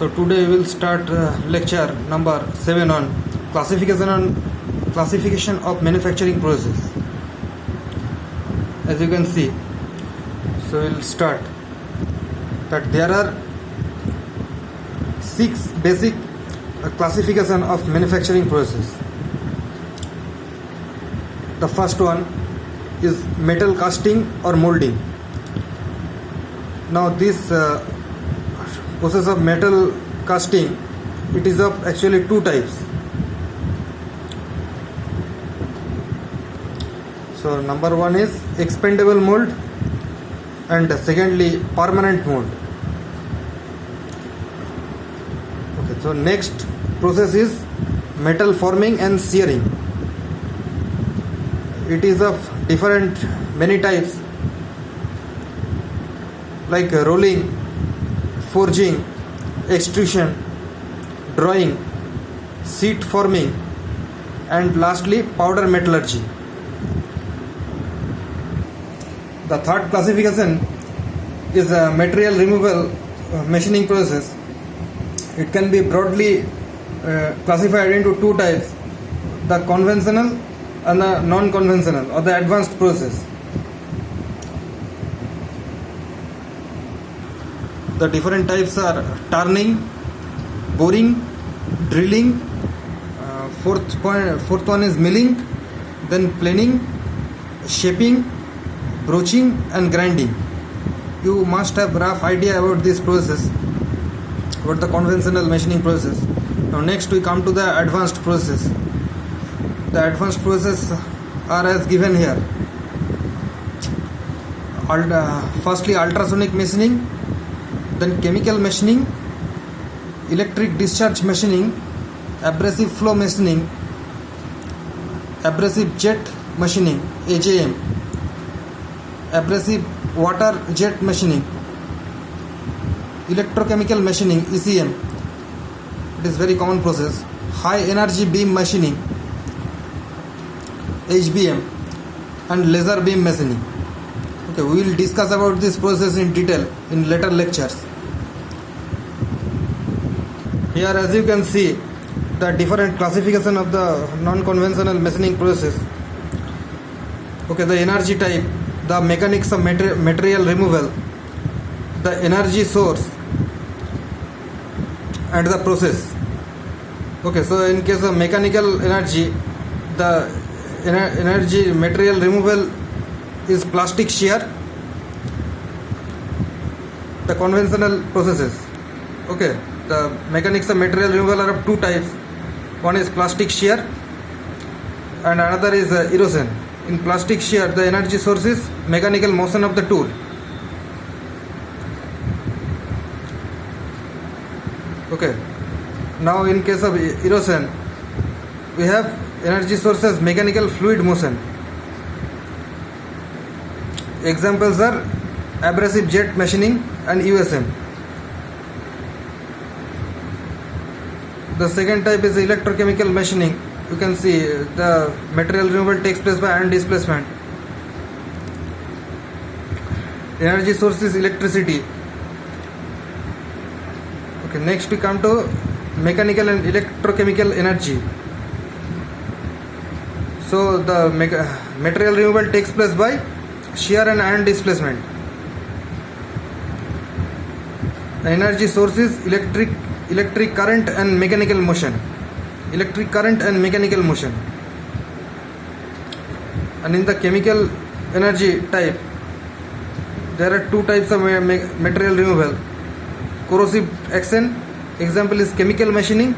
So today we will start lecture number 7 on classification of manufacturing process. As you can see, so we will start that there are 6 basic classification of manufacturing process. The first one is metal casting or molding. Now this process of metal casting, it is of actually two types. So number one is expandable mold and secondly permanent mold. Okay, so next process is metal forming and searing. It is of different many types like rolling, forging, extrusion, drawing, sheet forming, and lastly powder metallurgy. The third classification is a material removal machining process. It can be broadly classified into two types: the conventional and the non-conventional or the advanced process. The different types are turning, boring, drilling, fourth one is milling, then planing, shaping, broaching and grinding. You must have rough idea about this process, about the conventional machining process. Now next we come to the advanced process. The advanced process are as given here. Firstly ultrasonic machining, then chemical machining, electric discharge machining, abrasive flow machining, abrasive jet machining AJM, abrasive water jet machining, electrochemical machining ECM. It is very common process. High energy beam machining HBM and laser beam machining. Okay, we will discuss about this process in detail in later lectures. Here as you can see the different classification of the non-conventional machining process. Okay, the energy type, the mechanics of material removal, the energy source and the process. Okay, so in case of mechanical energy, the energy material removal is plastic shear. The conventional processes, okay, the mechanics of material removal are of two types. One is plastic shear and another is erosion. In plastic shear, the energy source is mechanical motion of the tool. Okay, now in case of erosion, we have energy sources mechanical fluid motion. Examples are abrasive jet machining and USM. The second type is electrochemical machining. You can see the material removal takes place by ion displacement. Energy source is electricity. Okay, next we come to mechanical and electrochemical energy. So the material removal takes place by shear and ion displacement. The energy source is electric current and mechanical motion. Electric current and mechanical motion. And in the chemical energy type, there are two types of material removal: corrosive action, example is chemical machining,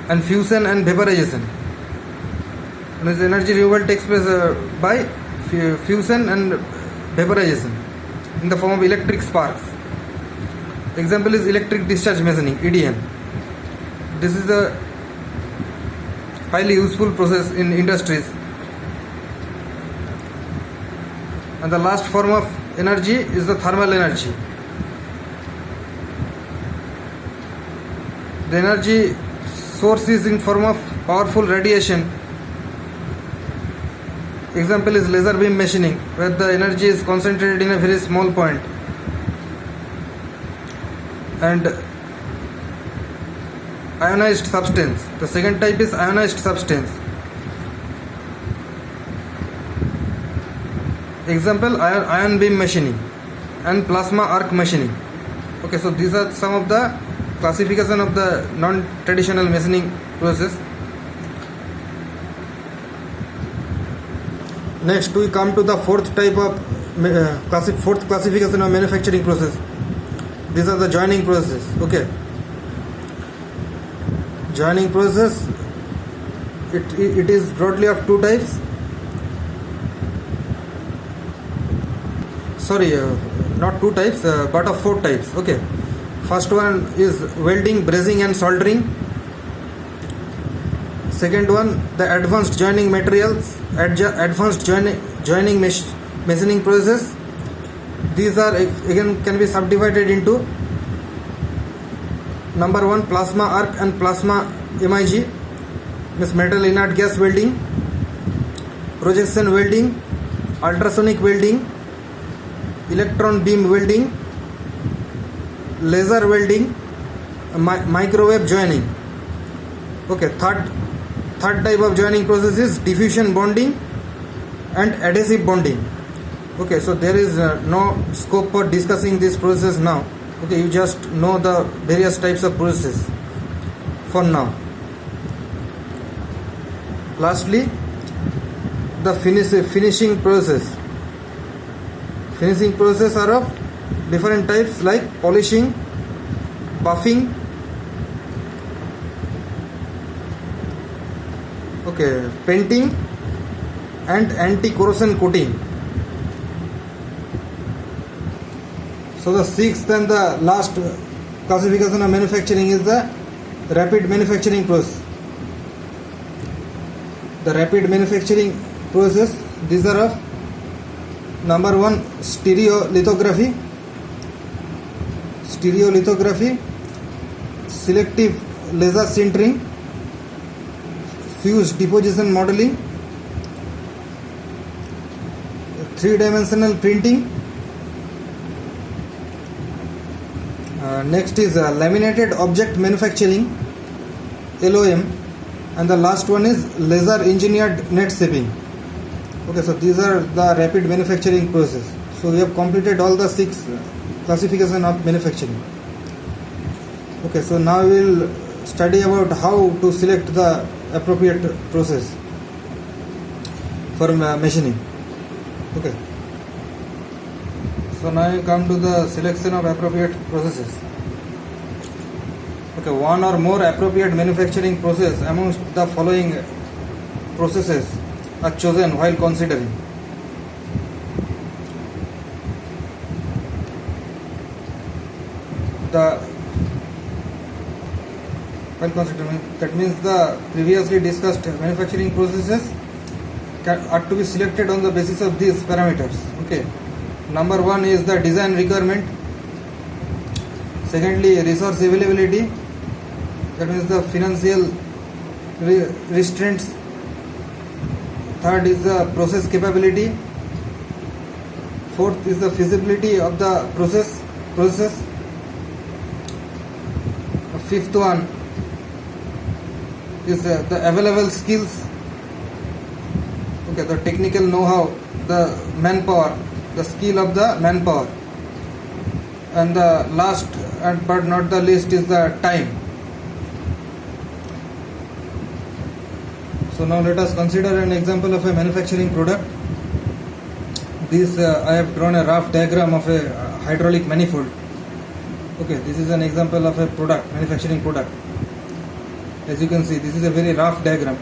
and fusion and vaporization. And this energy removal takes place by fusion and vaporization in the form of electric sparks. Example is electric discharge machining EDM. This is a highly useful process in industries. And the last form of energy is the thermal energy. The energy source is in form of powerful radiation. Example is laser beam machining, where the energy is concentrated in a very small point. and ionized substance. The second type is ionized substance. Example, ion beam machining and plasma arc machining. Okay, so these are some of the classification of the non-traditional machining process. Next, we come to the fourth type of fourth classification of manufacturing process. These are the joining processes. Okay, joining process. It is broadly of two types. Sorry, not two types, but of four types. Okay, first one is welding, brazing, and soldering. Second one, the advanced joining materials, advanced joining machining process. These are again can be subdivided into number one, plasma arc and plasma MIG, means metal inert gas welding, projection welding, ultrasonic welding, electron beam welding, laser welding, microwave joining. Okay, third type of joining process is diffusion bonding and adhesive bonding. Okay, so there is no scope for discussing this process now. Okay, you just know the various types of processes for now. Lastly, the finishing process. Finishing process are of different types like polishing, buffing, okay, painting, and anti-corrosion coating. So the sixth and the last classification of manufacturing is the rapid manufacturing process. The rapid manufacturing process, these are of number one, stereolithography, selective laser sintering, fused deposition modeling, three-dimensional printing. Next is laminated object manufacturing, LOM, and the last one is laser engineered net shaping. Okay, so these are the rapid manufacturing process. So we have completed all the six classification of manufacturing. Okay, so now we will study about how to select the appropriate process for machining. Okay, so now we come to the selection of appropriate processes. Okay, one or more appropriate manufacturing process amongst the following processes are chosen while considering. That means the previously discussed manufacturing processes are to be selected on the basis of these parameters. Okay, number one is the design requirement. Secondly, resource availability. That means the financial restraints. Third is the process capability. Fourth is the feasibility of the process. Fifth one is the available skills. Okay, the technical know-how, the manpower, the skill of the manpower. And the last but not the least is the time. So now let us consider an example of a manufacturing product. This I have drawn a rough diagram of a hydraulic manifold. Okay, this is an example of a product, manufacturing product. As you can see, this is a very rough diagram.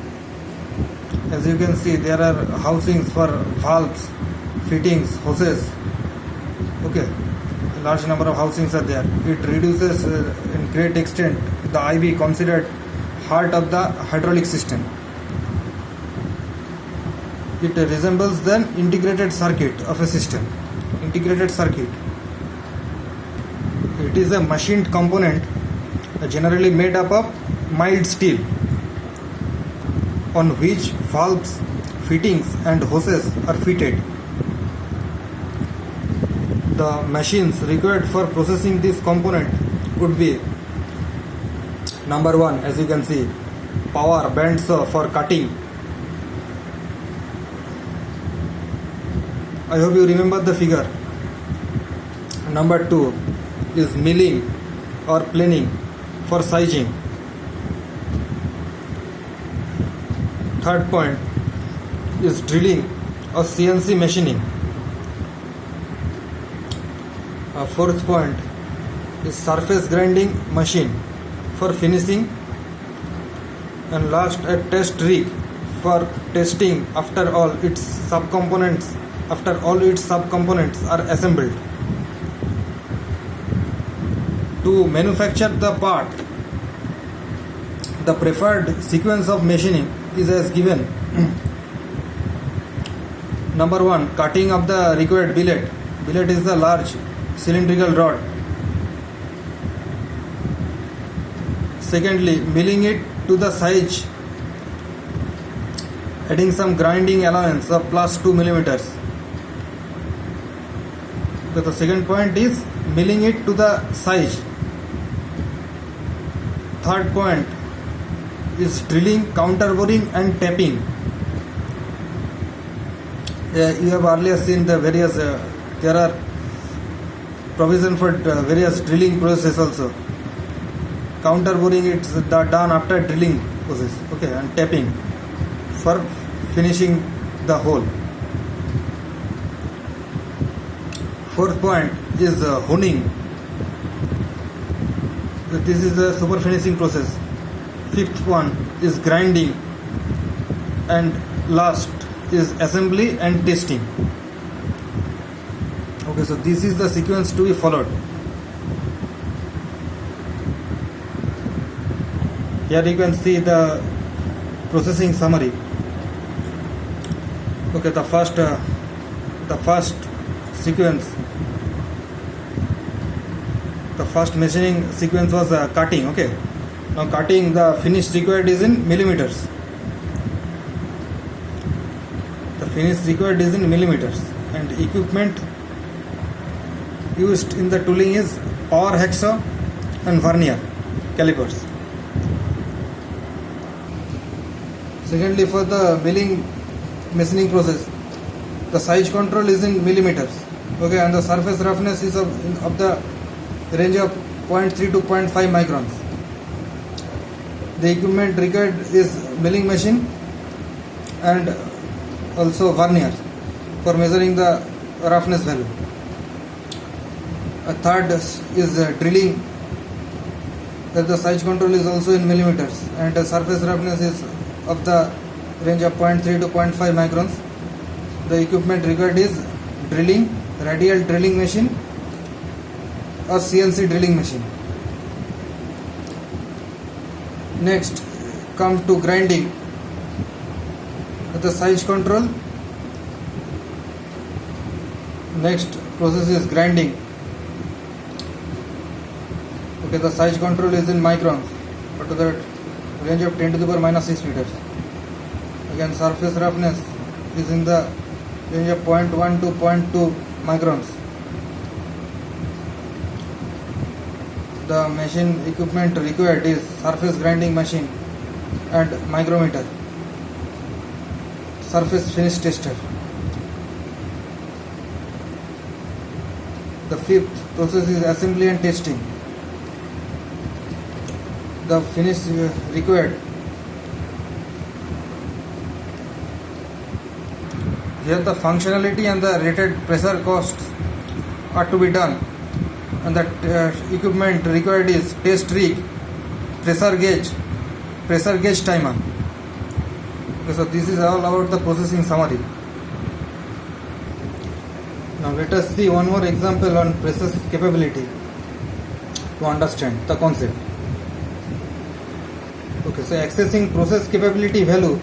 As you can see, there are housings for valves, fittings, hoses. Okay, a large number of housings are there. It reduces in great extent the IV considered heart of the hydraulic system. It resembles the integrated circuit of a system. Integrated circuit. It is a machined component generally made up of mild steel on which valves, fittings and hoses are fitted. The machines required for processing this component would be number 1, as you can see, power bands for cutting. I hope you remember the figure. Number 2 is milling or planing for sizing. Third point is drilling or CNC machining. Fourth point is surface grinding machine for finishing. And last, a test rig for testing after all its subcomponents are assembled. To manufacture the part, the preferred sequence of machining is as given. Number 1, cutting of the required billet. Billet is the large cylindrical rod. Secondly, milling it to the size, adding some grinding allowance of plus 2 millimeters. So the second point is milling it to the size. Third point is drilling, counterboring and tapping. You have earlier seen the various, there are provision for various drilling processes also. Counterboring it's done after drilling process, okay, and tapping for finishing the hole. Fourth point is honing. This is the super finishing process. Fifth one is grinding, and last is assembly and testing. Okay, so this is the sequence to be followed. Here you can see the processing summary. Okay, the first sequence, the first machining sequence was cutting. Okay, now cutting, the finish required is in millimeters. The finish required is in millimeters, and equipment used in the tooling is power hacksaw and vernier calipers. Secondly, for the milling machining process, the size control is in millimeters. Okay, and the surface roughness is of the range of 0.3 to 0.5 microns. The equipment required is milling machine and also vernier for measuring the roughness value. A third is drilling, that the size control is also in millimeters, and the surface roughness is of the range of 0.3 to 0.5 microns. The equipment required is drilling, radial drilling machine or CNC drilling machine. Next, come to grinding. The size control. Next process is grinding. Okay, the size control is in microns, but to the range of 10 to the power minus 6 meters. Again, surface roughness is in the range of 0.1 to 0.2 microns. The machine equipment required is surface grinding machine and micrometer, surface finish tester. The fifth process is assembly and testing. The finish required. Here the functionality and the rated pressure costs are to be done, and the equipment required is test rig, pressure gauge timer. Okay, so this is all about the processing summary. Now let us see one more example on process capability to understand the concept. Okay, so accessing process capability value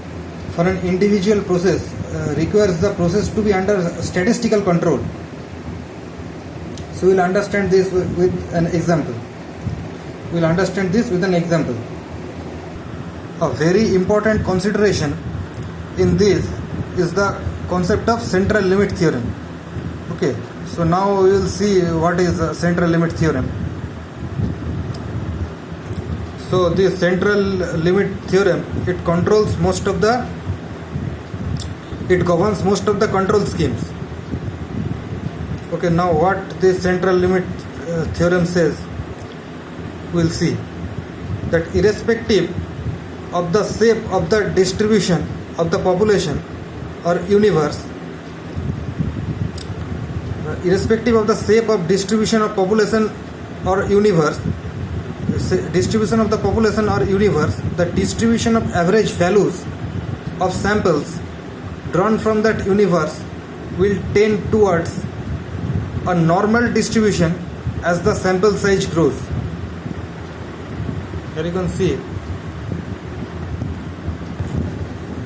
for an individual process requires the process to be under statistical control. So we will understand this with an example. A very important consideration in this is the concept of central limit theorem. Okay, so now we will see what is central limit theorem. So this central limit theorem, it governs most of the control schemes. Okay, now what this central limit theorem says, we'll see that irrespective of the shape of the distribution of the population or universe, irrespective of the shape of distribution of population or universe, distribution of the population or universe, the distribution of average values of samples drawn from that universe will tend towards a normal distribution as the sample size grows. Here you can see.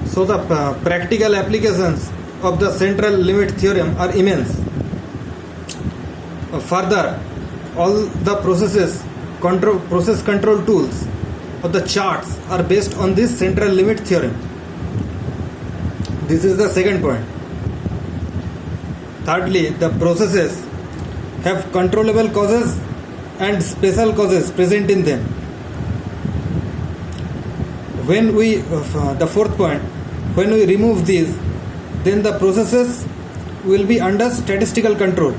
So the practical applications of the central limit theorem are immense. Further, all the process control tools of the charts are based on this central limit theorem. This is the second point. Thirdly, the processes have controllable causes and special causes present in them. When we, the fourth point, when we remove these, then the processes will be under statistical control.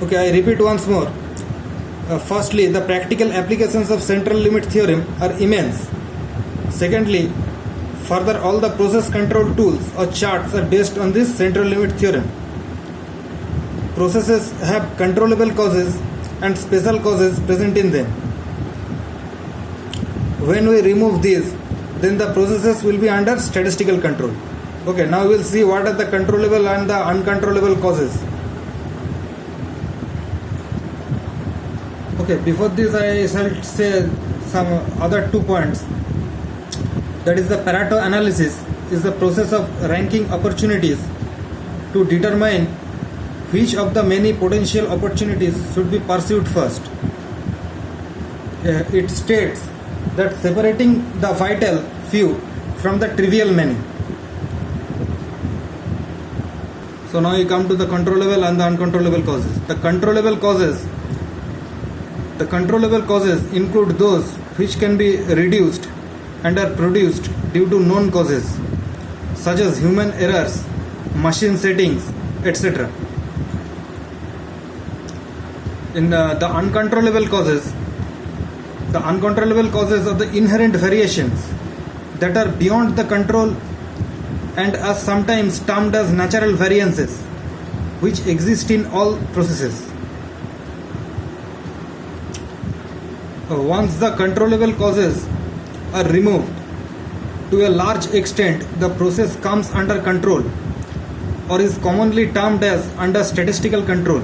Okay, I repeat once more. Firstly, the practical applications of central limit theorem are immense. Secondly, further, all the process control tools or charts are based on this central limit theorem. Processes have controllable causes and special causes present in them. When we remove these, then the processes will be under statistical control. Okay, now we will see what are the controllable and the uncontrollable causes. Okay, before this I shall say some other 2 points. That is, the Pareto analysis is the process of ranking opportunities to determine which of the many potential opportunities should be pursued first. It states that separating the vital few from the trivial many. So now you come to the controllable and the uncontrollable causes. The controllable causes include those which can be reduced and are produced due to known causes, such as human errors, machine settings, etc. In the uncontrollable causes are the inherent variations that are beyond the control and are sometimes termed as natural variances, which exist in all processes. Once the controllable causes are removed, to a large extent the process comes under control, or is commonly termed as under statistical control.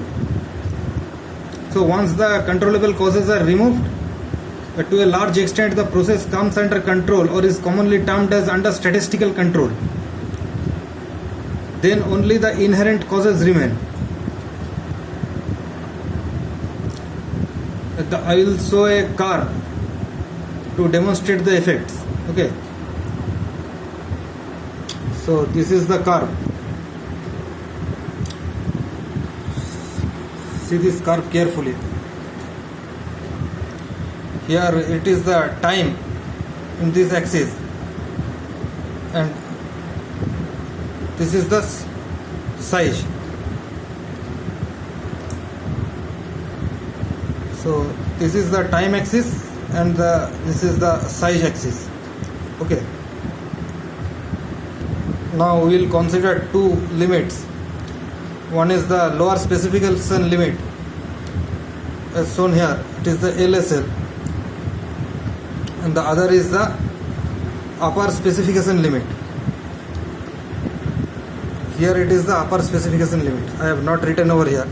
So once the controllable causes are removed, to a large extent the process comes under control, or is commonly termed as under statistical control. Then only the inherent causes remain. I will show a curve to demonstrate the effects. Okay. So this is the curve. See this curve carefully. Here it is the time in this axis, and this is the size. So this is the time axis and this is the size axis. Okay. Now we will consider 2 limits. One is the lower specification limit, as shown here. It is the LSL, and the other is the upper specification limit. Here it is the upper specification limit. I have not written over here.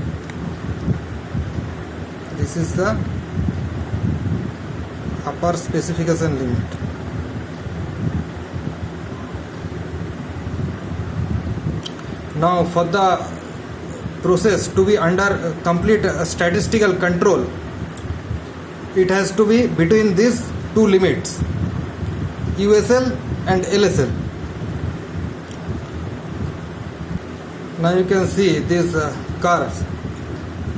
This is the upper specification limit. Now for the process to be under complete statistical control, it has to be between these 2 limits, USL and LSL. Now you can see these curves.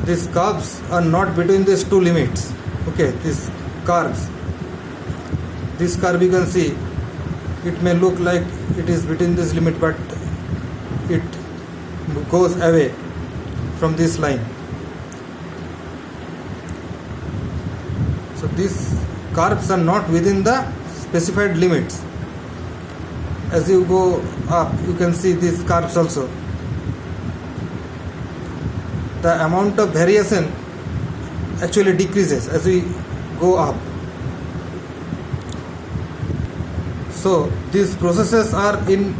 These curves are not between these 2 limits. Okay, these curves, this curve you can see, it may look like it is between this limit, but it goes away from this line. So these curves are not within the specified limits. As you go up, you can see these curves also. The amount of variation actually decreases as we go up. So these processes are in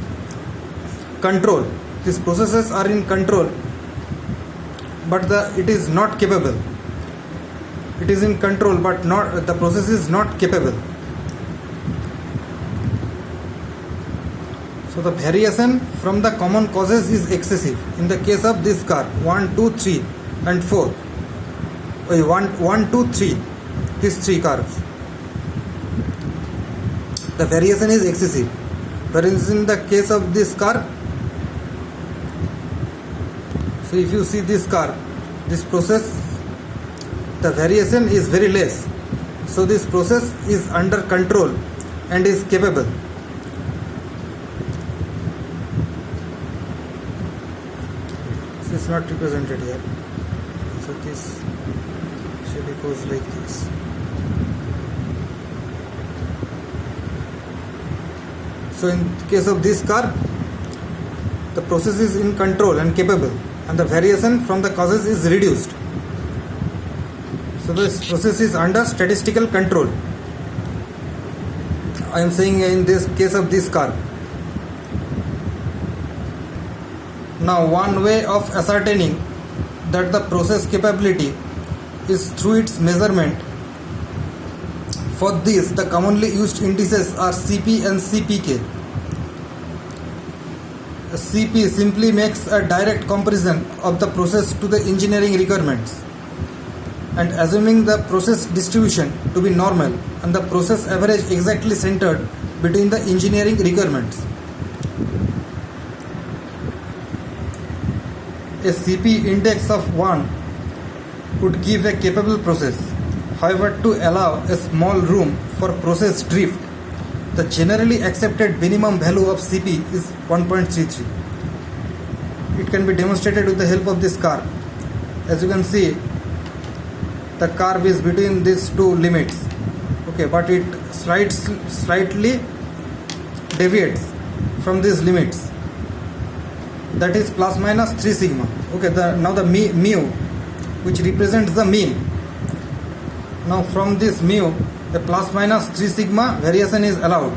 control. These processes are in control, but it is not capable. It is in control, but not the process is not capable. So the variation from the common causes is excessive. In the case of this car, 1, 2, 3 and 4. 1, 2, 3. These three curves. The variation is excessive. Whereas in the case of this car, so if you see this car, this process, the variation is very less. So this process is under control and is capable. This is not represented here. So this actually goes like this. So in case of this car, the process is in control and capable, and the variation from the causes is reduced. So this process is under statistical control. I am saying in this case of this car. Now one way of ascertaining that the process capability is through its measurement. For this, the commonly used indices are CP and CPK. CP simply makes a direct comparison of the process to the engineering requirements, and assuming the process distribution to be normal and the process average exactly centered between the engineering requirements. A CP index of 1 would give a capable process. However, to allow a small room for process drift, the generally accepted minimum value of CP is 1.33. It can be demonstrated with the help of this curve. As you can see, the curve is between these two limits. Okay, but it slightly deviates from these limits. That is plus minus 3 sigma. Okay, now the mu, which represents the mean. Now from this mu, the plus minus 3 sigma variation is allowed.